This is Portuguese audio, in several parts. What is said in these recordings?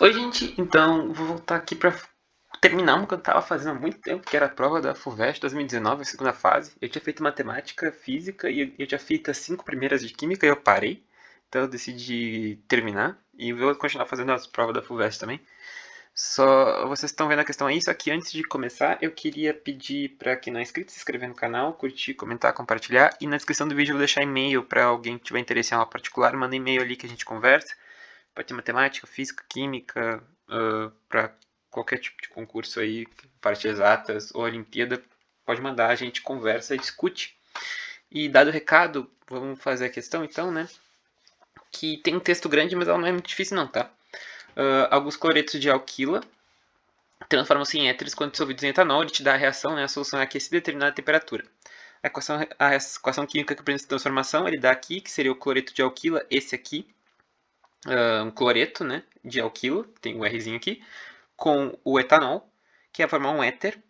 Oi, gente. Então, vou voltar aqui para terminar uma que eu estava fazendo há muito tempo, que era a prova da FUVEST 2019, a segunda fase. Eu tinha feito matemática, física e eu tinha feito as 5 primeiras de química e eu parei. Então eu decidi terminar e vou continuar fazendo as provas da FUVEST também. Só vocês estão vendo a questão aí, só que antes de começar, eu queria pedir para quem não é inscrito se inscrever no canal, curtir, comentar, compartilhar. E na descrição do vídeo eu vou deixar e-mail para alguém que tiver interesse em aula particular, manda e-mail ali que a gente conversa. Pode ter matemática, física, química, para qualquer tipo de concurso aí, parte exatas ou Olimpíada, pode mandar, a gente conversa e discute. E dado o recado, vamos fazer a questão então, né? Que tem um texto grande, mas ela não é muito difícil não, tá? Alguns cloretos de alquila transformam-se em éteres quando dissolvidos em etanol, ele te dá a reação, né? A solução é aquecida a determinada temperatura. A equação química que apresenta essa transformação, ele dá aqui, que seria o cloreto de alquila, esse aqui, um cloreto, né, de alquilo, tem o Rzinho aqui, com o etanol, que vai formar um éter,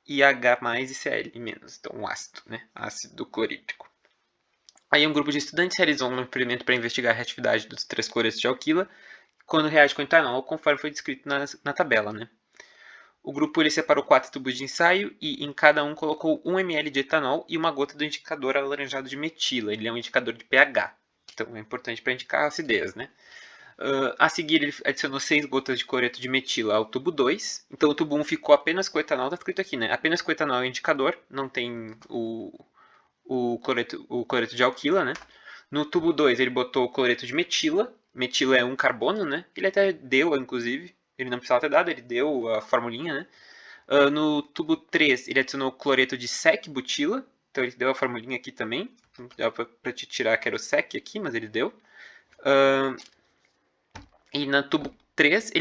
e H mais e Cl menos, então um ácido, né, ácido clorídrico. Aí um grupo de estudantes realizou um experimento para investigar a reatividade dos 3 cloretos de alquila quando reage com etanol, conforme foi descrito na tabela, né. O grupo ele separou 4 tubos de ensaio e em cada um colocou 1 ml de etanol e uma gota do indicador alaranjado de metila. Ele é um indicador de pH, então é importante para indicar a acidez, né? A seguir, ele adicionou 6 gotas de cloreto de metila ao tubo 2. Então, o tubo 1 ficou apenas com etanol, está escrito aqui, né? Apenas com etanol é o indicador, não tem o cloreto de alquila, né? No tubo 2, ele botou o cloreto de metila. Metila é um carbono, né? Ele até deu, inclusive. Ele não precisava ter dado, ele deu a formulinha, né? No tubo 3, ele adicionou o cloreto de sec-butila. Então, ele deu a formulinha aqui também. Dá para te tirar que era o sec aqui, mas ele deu. E no tubo 3,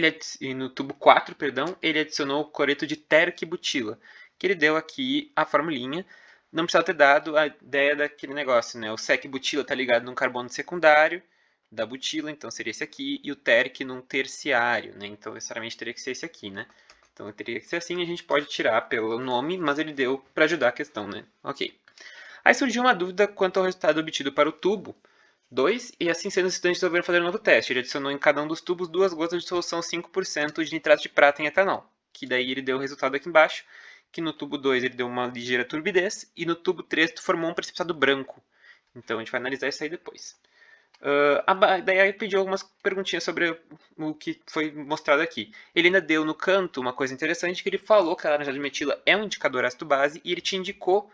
e no tubo 4, perdão, ele adicionou o cloreto de terquibutila, que ele deu aqui a formulinha. Não precisava ter dado a ideia daquele negócio, né? O sec-butila está ligado num carbono secundário da butila, então seria esse aqui, e o terc num terciário, né? Então necessariamente teria que ser esse aqui, né? Então teria que ser assim, a gente pode tirar pelo nome, mas ele deu para ajudar a questão, né? Ok. Aí surgiu uma dúvida quanto ao resultado obtido para o tubo 2, e assim sendo, os estudantes resolveram fazer um novo teste. Ele adicionou em cada um dos tubos 2 gotas de solução 5% de nitrato de prata em etanol, que daí ele deu o resultado aqui embaixo, que no tubo 2 ele deu uma ligeira turbidez, e no tubo 3 formou um precipitado branco. Então a gente vai analisar isso aí depois. Daí ele pediu algumas perguntinhas sobre o que foi mostrado aqui. Ele ainda deu no canto uma coisa interessante, que ele falou que a laranjada de metila é um indicador ácido-base, e ele te indicou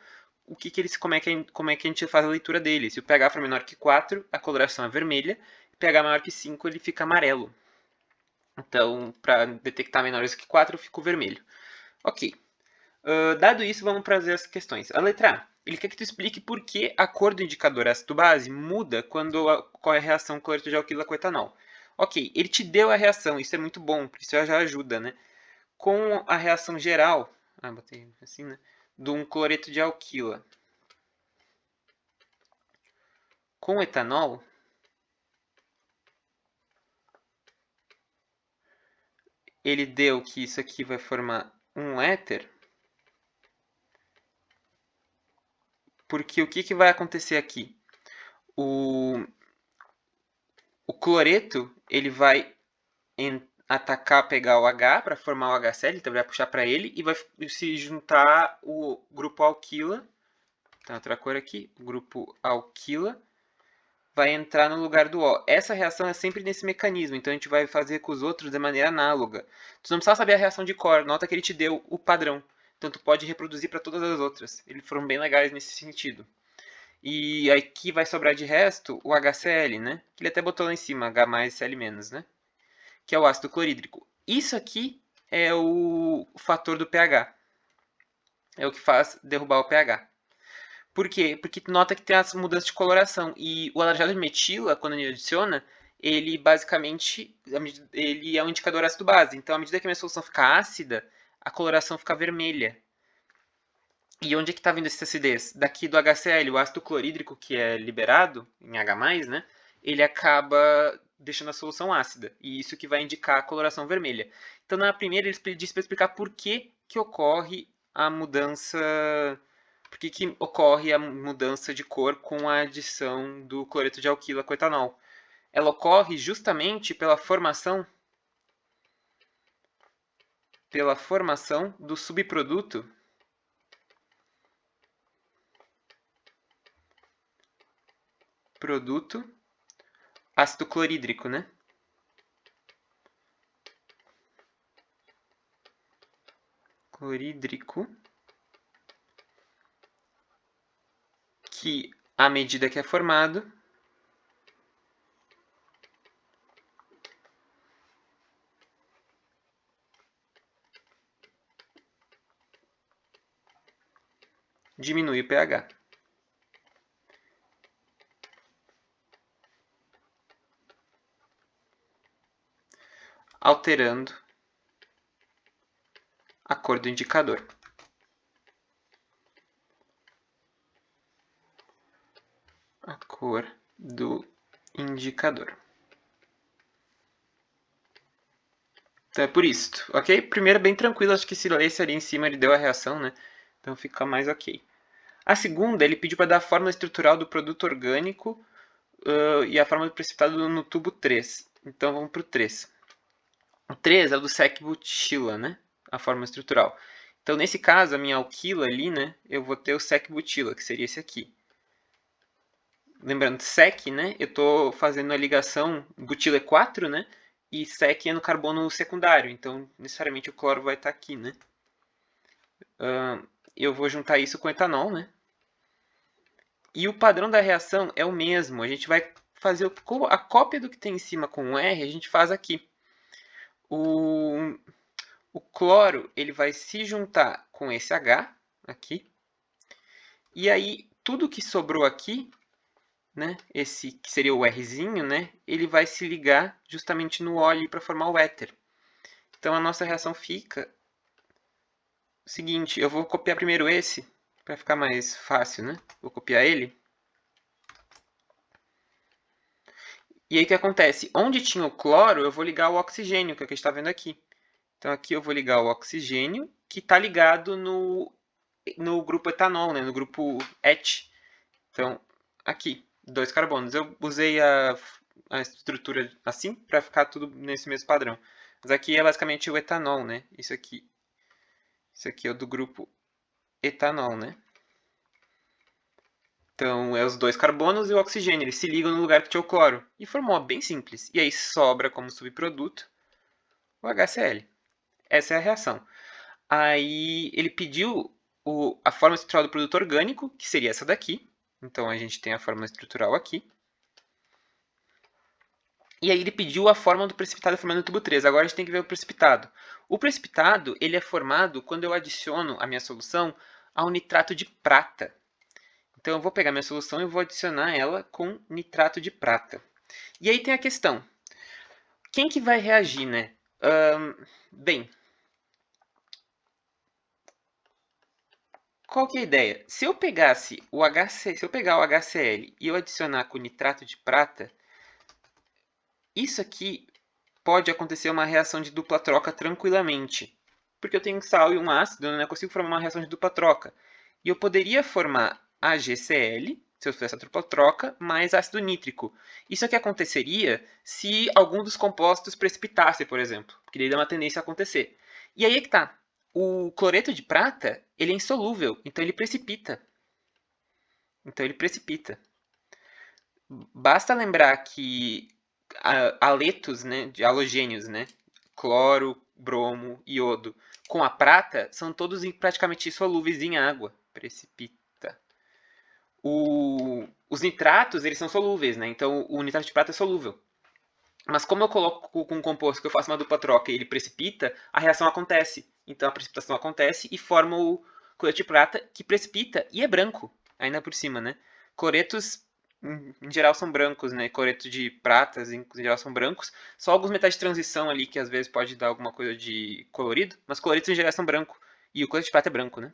como é que a gente faz a leitura dele. Se o pH for menor que 4, a coloração é vermelha. Se o pH maior que 5, ele fica amarelo. Então, para detectar menores que 4, fica o vermelho. Ok. Dado isso, vamos fazer as questões. A letra A. Ele quer que tu explique por que a cor do indicador ácido-base muda quando ocorre a reação cloreto de alquila com etanol. Ok, ele te deu a reação, isso é muito bom, porque isso já ajuda, né? Com a reação geral, botei assim, né? De um cloreto de alquila com etanol, ele deu que isso aqui vai formar um éter, porque o que vai acontecer aqui? O cloreto ele vai atacar, pegar o H para formar o HCl, então vai puxar para ele e vai se juntar o grupo alquila, tem outra cor aqui, o grupo alquila, vai entrar no lugar do O. Essa reação é sempre nesse mecanismo, então a gente vai fazer com os outros de maneira análoga. Tu não precisa saber a reação de cor, nota que ele te deu o padrão. Então tu pode reproduzir para todas as outras. Eles foram bem legais nesse sentido. E aqui vai sobrar de resto o HCl, né? Que ele até botou lá em cima, H mais Cl menos, né? Que é o ácido clorídrico. Isso aqui é o fator do pH. É o que faz derrubar o pH. Por quê? Porque tu nota que tem as mudanças de coloração. E o alaranjado de metila, quando ele adiciona, ele basicamente ele é um indicador ácido-base. Então, à medida que a minha solução fica ácida, a coloração fica vermelha. E onde é que está vindo essa acidez? Daqui do HCl, o ácido clorídrico que é liberado em H+, né? Ele acaba deixando a solução ácida. E isso que vai indicar a coloração vermelha. Então, na primeira, ele disse para explicar por que ocorre a mudança. Por que ocorre a mudança de cor com a adição do cloreto de alquila com etanol? Ela ocorre justamente pela formação pela formação do subproduto ácido clorídrico, né? Clorídrico, que à medida que é formado, diminui o pH. Alterando a cor do indicador. A cor do indicador. Então é por isso, ok? Primeiro bem tranquilo, acho que se lesse ali em cima ele deu a reação, né? Então fica mais ok. A segunda, ele pediu para dar a fórmula estrutural do produto orgânico e a fórmula do precipitado no tubo 3. Então vamos para o 3. O 3 é o do sec-butila, né? A fórmula estrutural. Então nesse caso, a minha alquila ali, né? Eu vou ter o sec-butila, que seria esse aqui. Lembrando, sec, né? Eu estou fazendo a ligação, butila é 4, né? E sec é no carbono secundário, então necessariamente o cloro vai estar aqui, né? Eu vou juntar isso com etanol, né? E o padrão da reação é o mesmo. A gente vai fazer a cópia do que tem em cima com o R, a gente faz aqui. O cloro ele vai se juntar com esse H aqui. E aí, tudo que sobrou aqui, né, esse que seria o Rzinho, né, ele vai se ligar justamente no óleo para formar o éter. Então, a nossa reação fica o seguinte, eu vou copiar primeiro esse, para ficar mais fácil, né? Vou copiar ele. E aí o que acontece? Onde tinha o cloro, eu vou ligar o oxigênio, que é o que a gente está vendo aqui. Então aqui eu vou ligar o oxigênio, que está ligado no grupo etanol, né? No grupo ET. Então, aqui, 2 carbonos. Eu usei a estrutura assim, para ficar tudo nesse mesmo padrão. Mas aqui é basicamente o etanol, né? Isso aqui é o do grupo etanol, né? Então, é os 2 carbonos e o oxigênio. Eles se ligam no lugar que tinha o cloro. E formou bem simples. E aí sobra como subproduto o HCl. Essa é a reação. Aí ele pediu a fórmula estrutural do produto orgânico, que seria essa daqui. Então, a gente tem a fórmula estrutural aqui. E aí ele pediu a fórmula do precipitado formando o tubo 3. Agora a gente tem que ver o precipitado. O precipitado ele é formado quando eu adiciono a minha solução ao nitrato de prata. Então eu vou pegar minha solução e vou adicionar ela com nitrato de prata. E aí tem a questão. Quem que vai reagir, né? Bem, qual que é a ideia? Se eu pegar o HCl e eu adicionar com nitrato de prata, isso aqui pode acontecer uma reação de dupla troca tranquilamente. Porque eu tenho sal e um ácido, eu não consigo formar uma reação de dupla troca. E eu poderia formar AgCl, se eu fizesse a dupla troca, mais ácido nítrico. Isso aqui aconteceria se algum dos compostos precipitasse, por exemplo. Porque daí dá uma tendência a acontecer. E aí é que tá. O cloreto de prata, ele é insolúvel, então ele precipita. Basta lembrar que haletos, né, de halogênios, né, cloro, bromo, iodo, com a prata, são todos praticamente insolúveis em água. Precipita. Os nitratos, eles são solúveis, né? Então o nitrato de prata é solúvel. Mas como eu coloco com um composto que eu faço uma dupla troca e ele precipita, a reação acontece. Então a precipitação acontece e forma o cloreto de prata, que precipita e é branco, ainda por cima, né? Cloretos em geral são brancos, né? Cloreto de pratas em geral são brancos. Só alguns metais de transição ali que às vezes pode dar alguma coisa de colorido, mas cloretos em geral são brancos. E o cloreto de prata é branco, né?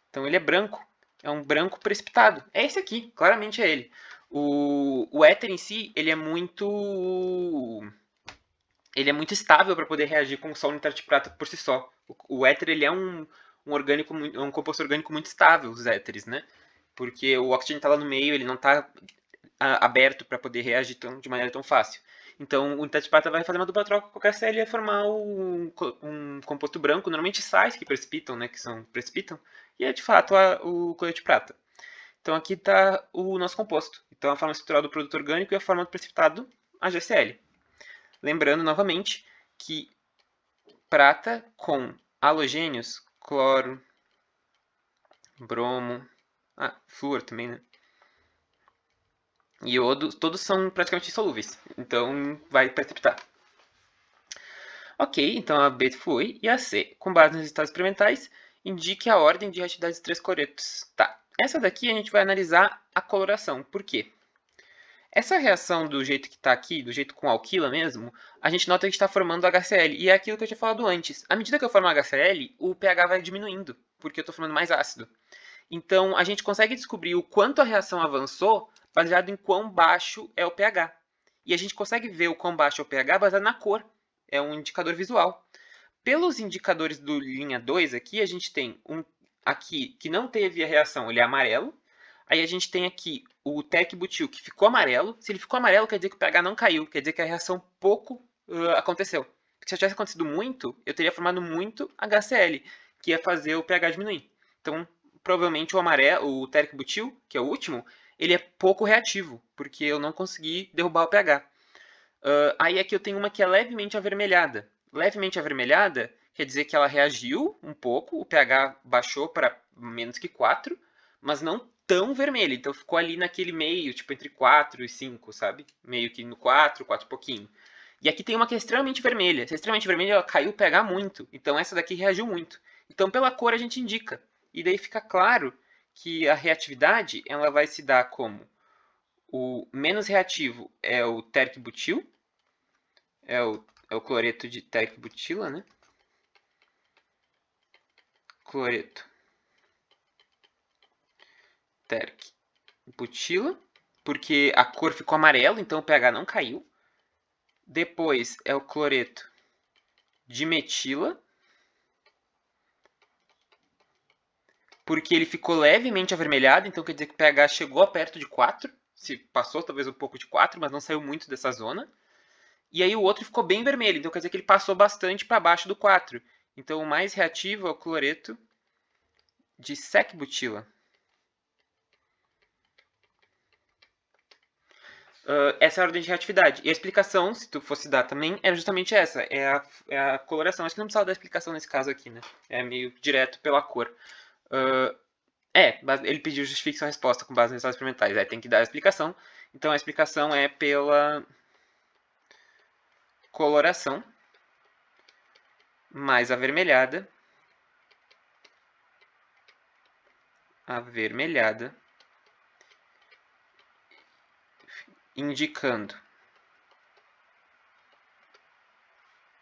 Então ele é branco, é um branco precipitado. É esse aqui, claramente é ele. O éter em si, ele é muito estável para poder reagir com só o nitrato de prata por si só. O éter ele é um composto orgânico muito estável, os éteres, né? Porque o oxigênio está lá no meio, ele não está aberto para poder reagir de maneira tão fácil. Então, o nitrato de prata vai fazer uma dupla troca com o HCl e vai formar um composto branco, normalmente sais que precipitam, né, precipitam, e é de fato o cloreto de prata. Então, aqui está o nosso composto. Então, a forma estrutural do produto orgânico e a forma do precipitado, HCl. Lembrando, novamente, que prata com halogênios, cloro, bromo, flúor também, né? Iodo, todos são praticamente insolúveis, então vai precipitar. Ok, então a B foi, e a C, com base nos resultados experimentais, indique a ordem de reatividade dos 3 cloretos. Tá, essa daqui a gente vai analisar a coloração. Por quê? Essa reação do jeito que está aqui, do jeito com alquila mesmo, a gente nota que está formando HCl, e é aquilo que eu tinha falado antes. À medida que eu formo HCl, o pH vai diminuindo, porque eu estou formando mais ácido. Então, a gente consegue descobrir o quanto a reação avançou baseado em quão baixo é o pH. E a gente consegue ver o quão baixo é o pH baseado na cor. É um indicador visual. Pelos indicadores do linha 2 aqui, a gente tem um aqui que não teve a reação, ele é amarelo. Aí a gente tem aqui o tec-butil que ficou amarelo. Se ele ficou amarelo, quer dizer que o pH não caiu, quer dizer que a reação pouco aconteceu. Porque se tivesse acontecido muito, eu teria formado muito HCl, que ia fazer o pH diminuir. Então, provavelmente o amarelo, o tec-butil, que é o último, ele é pouco reativo, porque eu não consegui derrubar o pH. Aí aqui eu tenho uma que é levemente avermelhada. Levemente avermelhada quer dizer que ela reagiu um pouco, o pH baixou para menos que 4, mas não tão vermelha. Então ficou ali naquele meio, tipo entre 4 e 5, sabe? Meio que no 4, 4 e pouquinho. E aqui tem uma que é extremamente vermelha. Essa é extremamente vermelha, ela caiu o pH muito. Então essa daqui reagiu muito. Então pela cor a gente indica. E daí fica claro que a reatividade ela vai se dar como o menos reativo é o tec-butil, é o cloreto de tec-butila, né? Cloreto tec-butila, porque a cor ficou amarela, então o pH não caiu. Depois é o cloreto de metila, porque ele ficou levemente avermelhado, então quer dizer que o pH chegou a perto de 4, se passou talvez um pouco de 4, mas não saiu muito dessa zona. E aí o outro ficou bem vermelho, então quer dizer que ele passou bastante para baixo do 4. Então o mais reativo é o cloreto de sec-butila. Essa é a ordem de reatividade. E a explicação, se tu fosse dar também, era justamente essa. É a coloração. Acho que não precisava dar explicação nesse caso aqui, né? É meio direto pela cor. Ele pediu justifique sua resposta com base nos resultados experimentais. Aí tem que dar a explicação. Então a explicação é pela coloração mais avermelhada. Indicando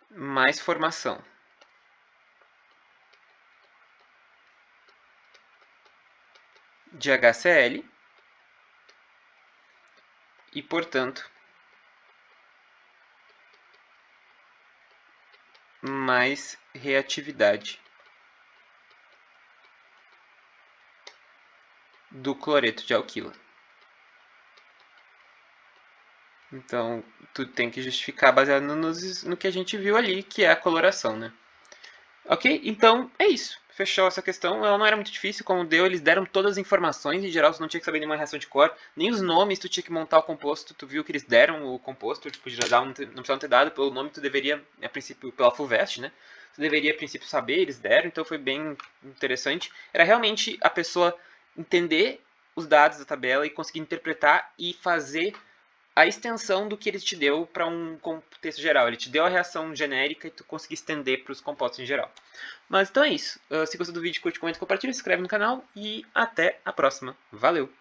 mais formação de HCl e, portanto, mais reatividade do cloreto de alquila. Então, tu tem que justificar baseado no que a gente viu ali, que é a coloração, né? Ok? Então, é isso. Fechou essa questão. Ela não era muito difícil, como deu, eles deram todas as informações. Em geral, você não tinha que saber nenhuma reação de cor. Nem os nomes, tu tinha que montar o composto. Tu viu que eles deram o composto, tipo, não precisavam ter dado. Pelo nome, tu deveria, a princípio, pela FUVEST, né? Tu deveria, a princípio, saber, eles deram. Então, foi bem interessante. Era realmente a pessoa entender os dados da tabela e conseguir interpretar e fazer a extensão do que ele te deu para um contexto geral. Ele te deu a reação genérica e tu conseguir estender para os compostos em geral. Mas então é isso. Se gostou do vídeo, curte, comenta, compartilha, se inscreve no canal e até a próxima. Valeu!